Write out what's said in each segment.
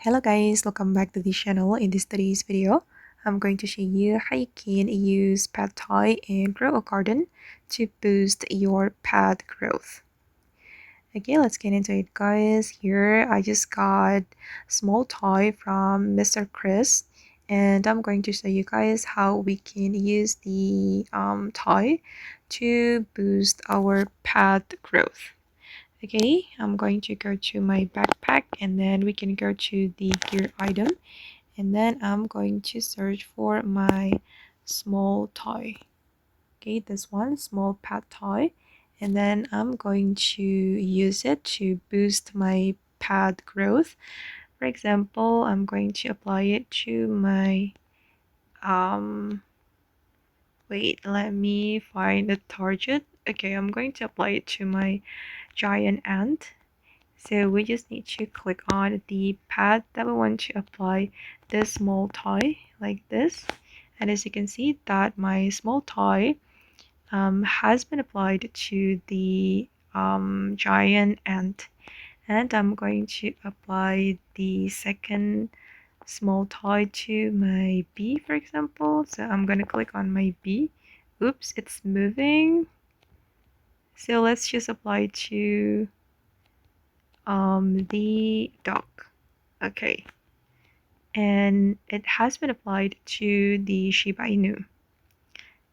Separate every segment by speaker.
Speaker 1: Hello guys, welcome back to the channel. In this today's video, I'm going to show you how you can use pad thai and grow a garden to boost your pad growth. Okay, let's get into it guys. Here I just got small toy from Mr. Chris, and I'm going to show you guys how we can use the toy to boost our pad growth. Okay, I'm going to go to my backpack and then we can go to the gear item, and then I'm going to search for my small toy. Okay, this one, small pad toy, and then I'm going to use it to boost my pad growth. For example, I'm going to apply it to my wait, let me find the target. Okay, I'm going to apply it to my giant ant. So we just need to click on the pad that we want to apply this small toy like this. And as you can see that my small toy has been applied to the giant ant. And I'm going to apply the second small toy to my bee, for example. So I'm going to click on my bee. Oops, it's moving. So let's just apply to the dog. Okay, and it has been applied to the Shiba Inu.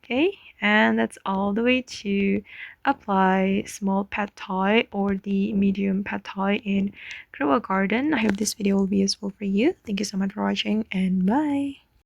Speaker 1: Okay, and that's all the way to apply small pad thai or the medium pad thai in grow a garden. I hope this video will be useful for you. Thank you so much for watching, and bye.